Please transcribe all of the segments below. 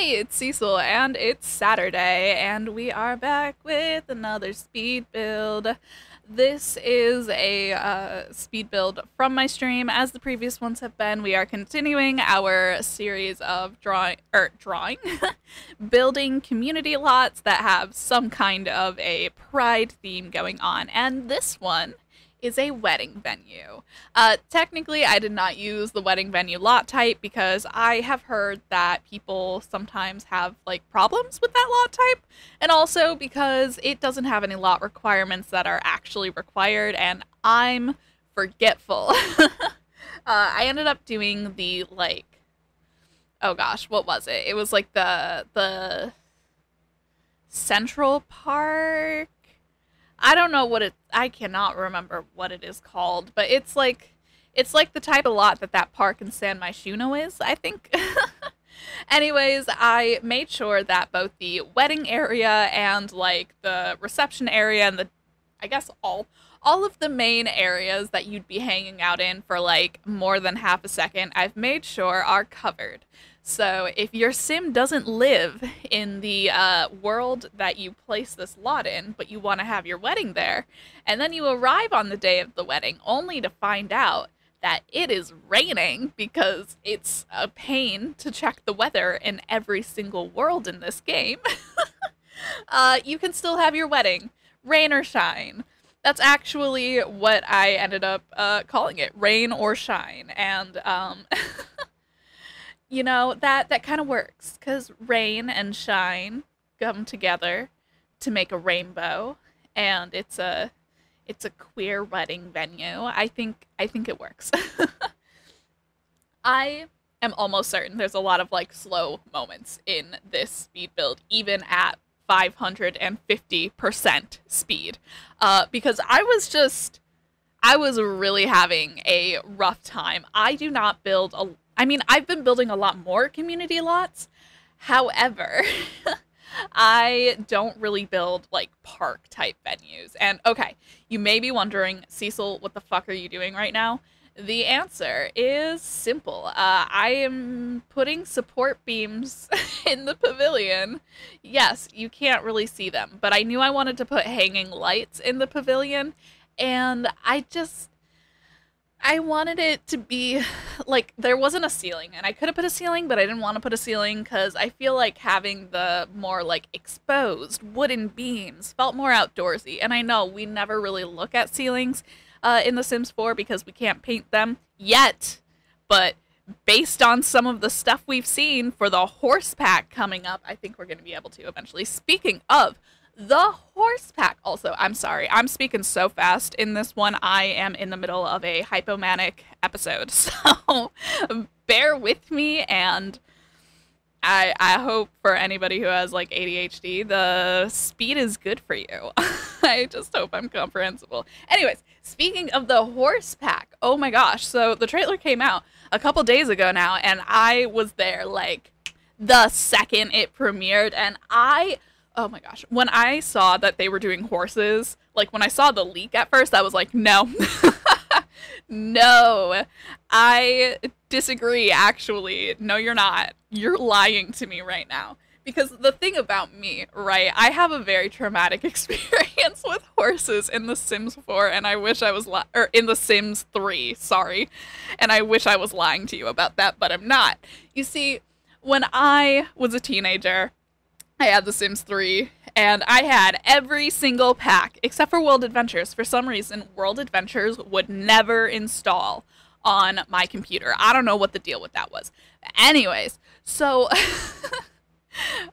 Hey, it's Cecil, and it's Saturday, and we are back with another speed build. This is a speed build from my stream, as the previous ones have been. We are continuing our series of drawing, building community lots that have some kind of a pride theme going on, and this one is a wedding venue. Technically, I did not use the wedding venue lot type because I have heard that people sometimes have like problems with that lot type, and also because it doesn't have any lot requirements that are actually required, and I'm forgetful. I ended up doing the like, oh gosh, what was it? It was like the Central Park. I don't know what I cannot remember what it is called, but it's like the type of lot that park in San Myshuno is, I think. Anyways, I made sure that both the wedding area and like the reception area and I guess all of the main areas that you'd be hanging out in for like more than half a second, I've made sure are covered. So if your sim doesn't live in the world that you place this lot in, but you want to have your wedding there, and then you arrive on the day of the wedding only to find out that it is raining because it's a pain to check the weather in every single world in this game, you can still have your wedding, rain or shine. That's actually what I ended up calling it, rain or shine, and you know, that kind of works, because rain and shine come together to make a rainbow, and it's a queer wedding venue. I think it works. I am almost certain there's a lot of like slow moments in this speed build, even at 550% speed, because I was really having a rough time. I do not build I mean, I've been building a lot more community lots. However, I don't really build like park type venues. And okay, you may be wondering, Cecil, what the fuck are you doing right now? The answer is simple. I am putting support beams in the pavilion. Yes, you can't really see them, but I knew I wanted to put hanging lights in the pavilion, and I wanted it to be like there wasn't a ceiling, and I could have put a ceiling, but I didn't want to put a ceiling because I feel like having the more like exposed wooden beams felt more outdoorsy. And I know we never really look at ceilings in The Sims 4 because we can't paint them yet, but based on some of the stuff we've seen for the horse pack coming up, I think we're going to be able to eventually. Speaking of the horse pack, also, I'm sorry, I'm speaking so fast in this one. I am in the middle of a hypomanic episode, so bear with me, and I hope for anybody who has like ADHD, the speed is good for you. I just hope I'm comprehensible. Anyways, speaking of the horse pack, oh my gosh, so the trailer came out a couple days ago now, and I was there like the second it premiered, and oh my gosh, when I saw that they were doing horses, like when I saw the leak at first, I was like, no, no, I disagree, actually. No, you're not. You're lying to me right now. Because the thing about me, right, I have a very traumatic experience with horses in The Sims 4, and I wish I was or in The Sims 3, sorry, and I wish I was lying to you about that, but I'm not. You see, when I was a teenager, I had The Sims 3, and I had every single pack, except for World Adventures. For some reason, World Adventures would never install on my computer. I don't know what the deal with that was. Anyways, so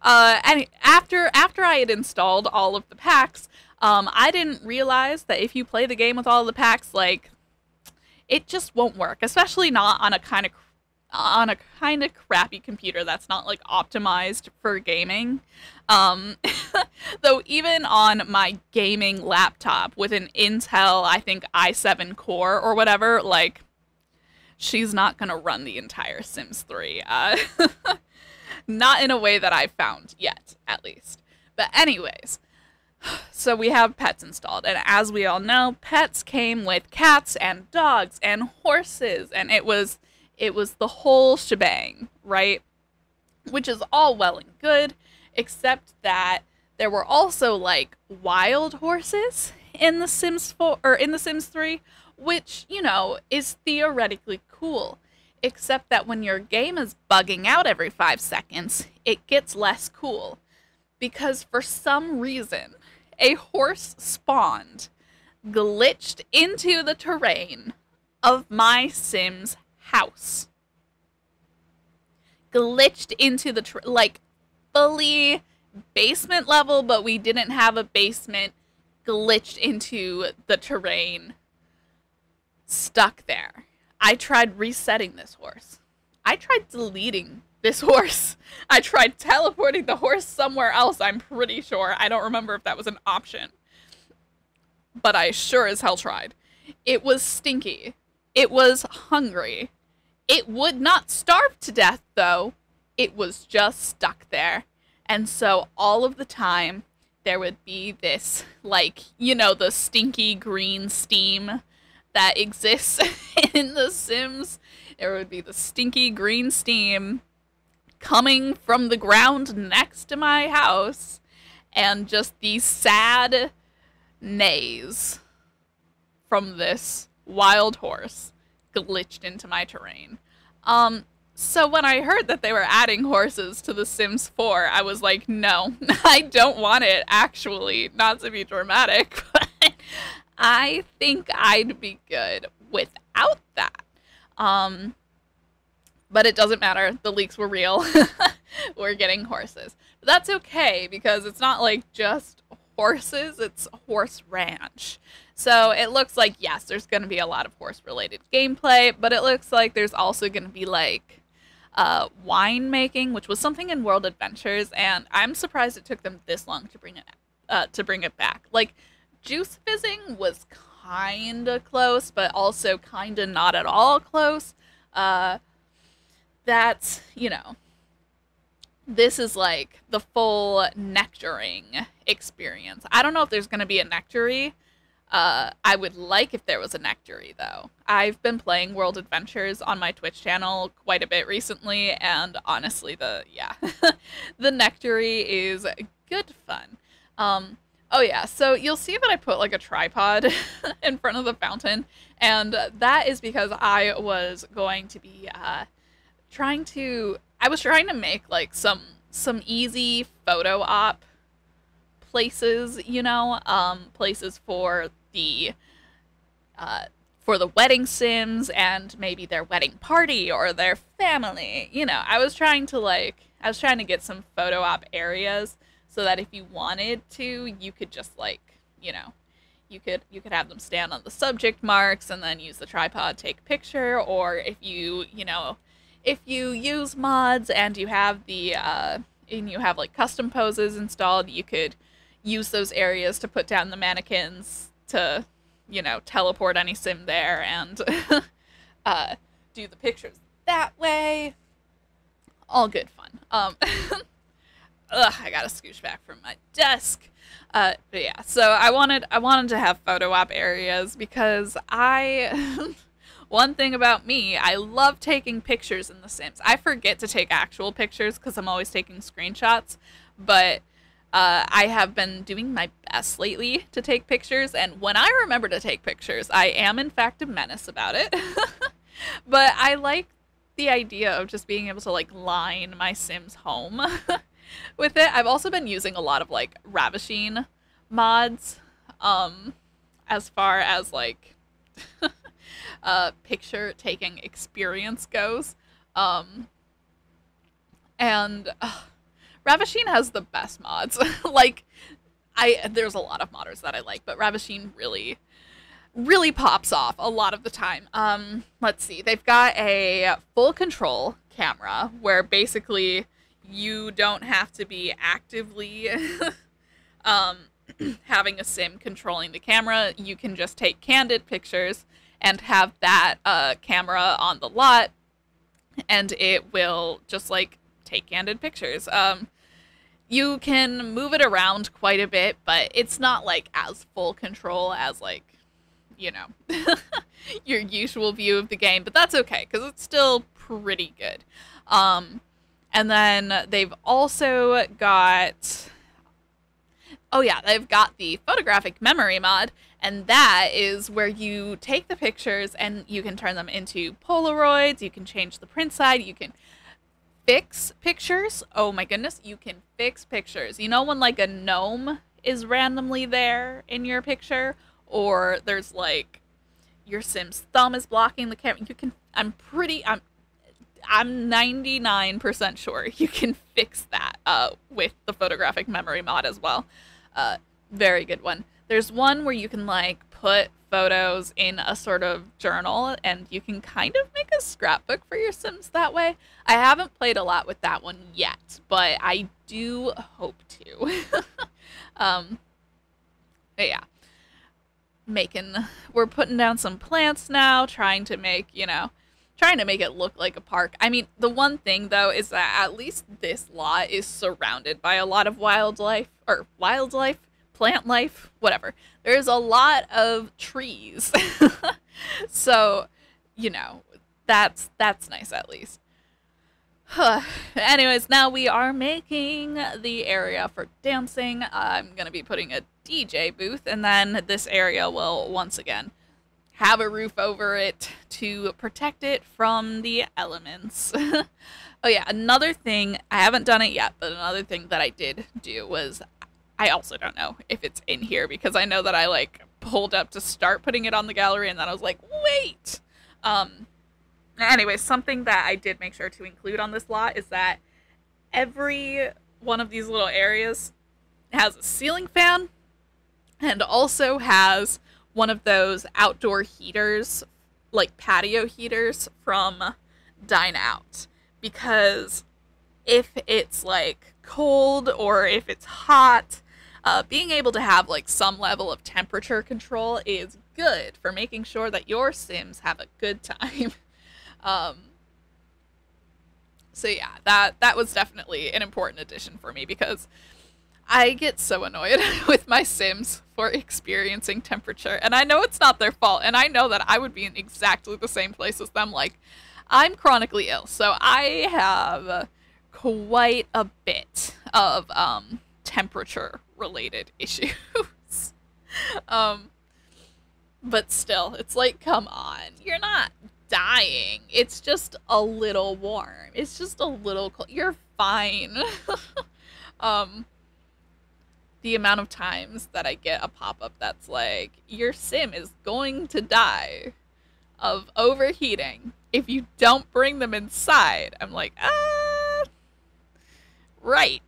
after I had installed all of the packs, I didn't realize that if you play the game with all of the packs, like, it just won't work, especially not on a kind of crappy computer that's not like optimized for gaming. Though even on my gaming laptop with an Intel, I think i7 core or whatever, like, she's not gonna run the entire Sims 3. Not in a way that I've found yet, at least. But anyways, so we have pets installed, and as we all know, pets came with cats and dogs and horses, and it was the whole shebang, right? which is all well and good, except that there were also like wild horses in The Sims 4 or in The Sims 3, which, you know, is theoretically cool. Except that when your game is bugging out every 5 seconds, it gets less cool. Because for some reason, a horse spawned, glitched into the terrain of my Sims house. Glitched into the, like, fully basement level, but we didn't have a basement, glitched into the terrain, stuck there. I tried resetting this horse. I tried deleting this horse. I tried teleporting the horse somewhere else, I'm pretty sure. I don't remember if that was an option. But I sure as hell tried. It was stinky. It was hungry. It would not starve to death, though. It was just stuck there. And so all of the time, there would be this, like, you know, the stinky green steam that exists in The Sims. There would be the stinky green steam coming from the ground next to my house, and just these sad neighs from this wild horse glitched into my terrain. So when I heard that they were adding horses to The Sims 4, I was like, no, I don't want it, actually. Not to be dramatic, but I think I'd be good without that. But it doesn't matter. The leaks were real. We're getting horses. But that's okay, because it's not like just horses, it's horse ranch. So it looks like, yes, there's going to be a lot of horse-related gameplay, but it looks like there's also going to be, like, wine making, which was something in World Adventures, and I'm surprised it took them this long to bring it back. Like, juice fizzing was kinda close, but also kinda not at all close. That's, you know, this is like the full nectaring experience. I don't know if there's going to be a nectary. I would like if there was a nectary, though. I've been playing World Adventures on my Twitch channel quite a bit recently, and honestly, the nectary is good fun. Oh yeah, so you'll see that I put like a tripod in front of the fountain, and that is because I was going to be trying to make like some easy photo op places, you know, places for the wedding sims and maybe their wedding party or their family. You know, I was trying to get some photo op areas so that if you wanted to, you could just, like, you know, you could have them stand on the subject marks and then use the tripod, take a picture, or if you know, if you use mods and you have like custom poses installed, you could use those areas to put down the mannequins to, you know, teleport any sim there and do the pictures that way. All good fun. Ugh, I gotta scooch back from my desk. But yeah, so I wanted to have photo op areas because one thing about me, I love taking pictures in The Sims. I forget to take actual pictures because I'm always taking screenshots, but I have been doing my best lately to take pictures, and when I remember to take pictures, I am in fact a menace about it. But I like the idea of just being able to, like, line my Sims home with it. I've also been using a lot of, like, Ravishing mods, as far as, like, picture taking experience goes. And Ravishing has the best mods. Like, there's a lot of modders that I like, but Ravishing really pops off a lot of the time. Let's see. They've got a full control camera where basically you don't have to be actively having a sim controlling the camera. You can just take candid pictures and have that camera on the lot, and it will just, like, take candid pictures. You can move it around quite a bit, but it's not, like, as full control as, like, you know, your usual view of the game, but that's okay, because it's still pretty good. And then they've also got, oh yeah, they've got the photographic memory mod, and that is where you take the pictures and you can turn them into Polaroids, you can change the print side, you can fix pictures. Oh my goodness, you can fix pictures. You know when like a gnome is randomly there in your picture, or there's like your Sim's thumb is blocking the camera, you can, I'm 99% sure you can fix that with the photographic memory mod as well. Very good one. There's one where you can like put photos in a sort of journal and you can kind of make a scrapbook for your Sims that way. I haven't played a lot with that one yet, but I do hope to. But yeah, we're putting down some plants now, trying to make it look like a park. I mean, the one thing though is that at least this lot is surrounded by a lot of wildlife, plant life, whatever. There's a lot of trees. So, that's nice at least. Anyways, now we are making the area for dancing. I'm going to be putting a DJ booth, and then this area will once again have a roof over it to protect it from the elements. Oh yeah, another thing, I haven't done it yet, but another thing that I did do was, I also don't know if it's in here because I know that I like pulled up to start putting it on the gallery and then I was like, wait. Anyway, something that I did make sure to include on this lot is that every one of these little areas has a ceiling fan and also has one of those outdoor heaters, like patio heaters from Dine Out. Because if it's like cold or if it's hot, being able to have like some level of temperature control is good for making sure that your Sims have a good time. So yeah, that was definitely an important addition for me because I get so annoyed with my Sims for experiencing temperature, and I know it's not their fault, and I know that I would be in exactly the same place as them. Like, I'm chronically ill, so I have quite a bit of temperature related issues. But still, it's like, come on, you're not dying. It's just a little warm. It's just a little cold. You're fine. The amount of times that I get a pop-up that's like, your Sim is going to die of overheating if you don't bring them inside. I'm like, right.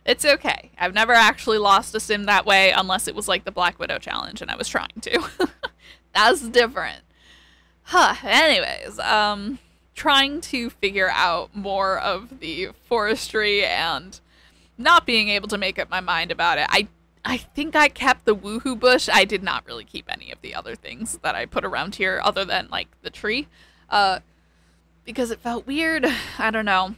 It's okay. I've never actually lost a Sim that way unless it was like the Black Widow challenge and I was trying to. That's different. Anyways, trying to figure out more of the forestry and not being able to make up my mind about it. I think I kept the woohoo bush. I did not really keep any of the other things that I put around here other than like the tree. Because it felt weird. I don't know.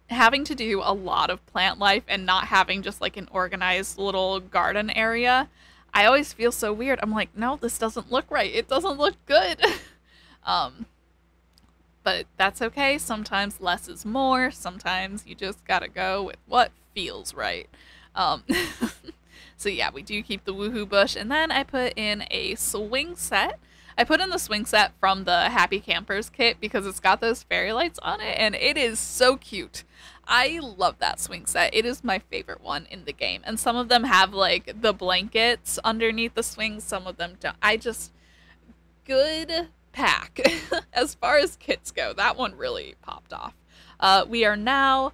Having to do a lot of plant life and not having just like an organized little garden area, I always feel so weird. I'm like, no, this doesn't look right. It doesn't look good. But that's okay. Sometimes less is more. Sometimes you just gotta go with what feels right. So yeah, we do keep the woohoo bush. And then I put in a swing set. I put in the swing set from the Happy Campers kit because it's got those fairy lights on it and it is so cute. I love that swing set. It is my favorite one in the game. And some of them have like the blankets underneath the swings. Some of them don't. Good pack. As far as kits go, that one really popped off. We are now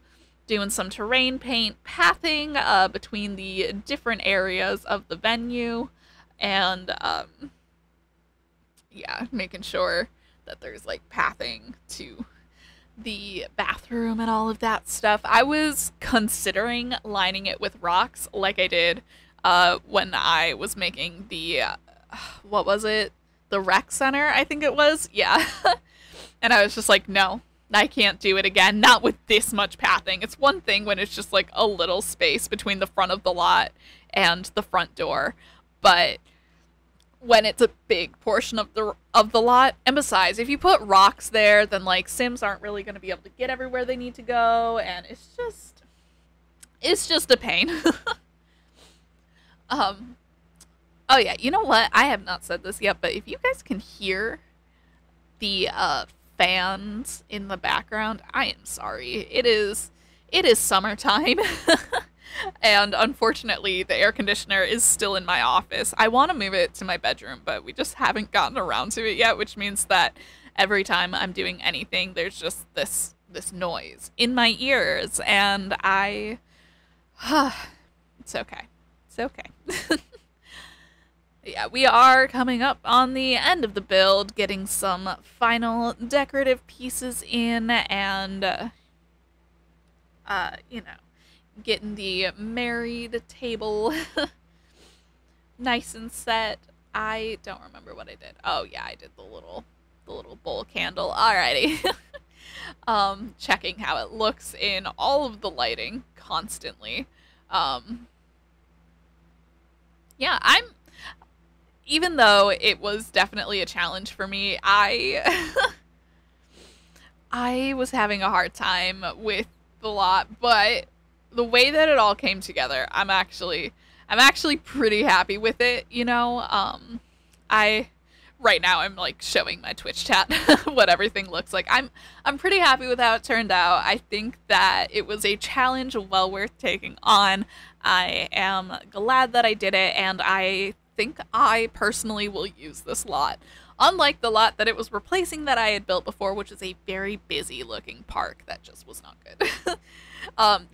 doing some terrain paint pathing between the different areas of the venue. And yeah, making sure that there's like pathing to the bathroom and all of that stuff. I was considering lining it with rocks like I did when I was making the, what was it? The rec center, I think it was. Yeah. And I was just like, no, I can't do it again. Not with this much pathing. It's one thing when it's just like a little space between the front of the lot and the front door. But when it's a big portion of the lot. And besides, if you put rocks there, then like Sims aren't really going to be able to get everywhere they need to go, and it's just a pain. Oh yeah, you know what? I have not said this yet, but if you guys can hear the fans in the background, I am sorry. It is summertime. And unfortunately, the air conditioner is still in my office. I want to move it to my bedroom, but we just haven't gotten around to it yet, which means that every time I'm doing anything, there's just this noise in my ears, and it's okay. It's okay. Yeah, we are coming up on the end of the build, getting some final decorative pieces in, and you know, getting the married table nice and set. I don't remember what I did. Oh yeah, I did the little bowl candle. Alrighty. Checking how it looks in all of the lighting constantly. Yeah, even though it was definitely a challenge for me, I was having a hard time with the lot, but the way that it all came together, I'm actually pretty happy with it, you know. Right now I'm like showing my Twitch chat what everything looks like. I'm pretty happy with how it turned out. I think that it was a challenge well worth taking on. I am glad that I did it, and I think I personally will use this lot. Unlike the lot that it was replacing that I had built before, which is a very busy looking park that just was not good.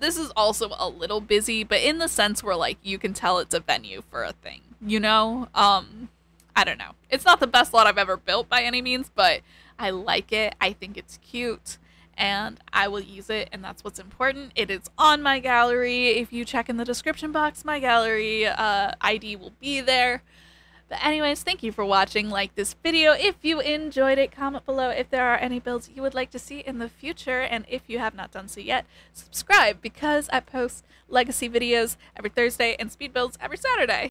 This is also a little busy, but in the sense where like you can tell it's a venue for a thing, you know? I don't know. It's not the best lot I've ever built by any means, but I like it. I think it's cute, and I will use it, and that's what's important. It is on my gallery. If you check in the description box, my gallery ID will be there. But anyways, thank you for watching. Like this video if you enjoyed it. Comment below if there are any builds you would like to see in the future. And if you have not done so yet, subscribe, because I post legacy videos every Thursday and speed builds every Saturday.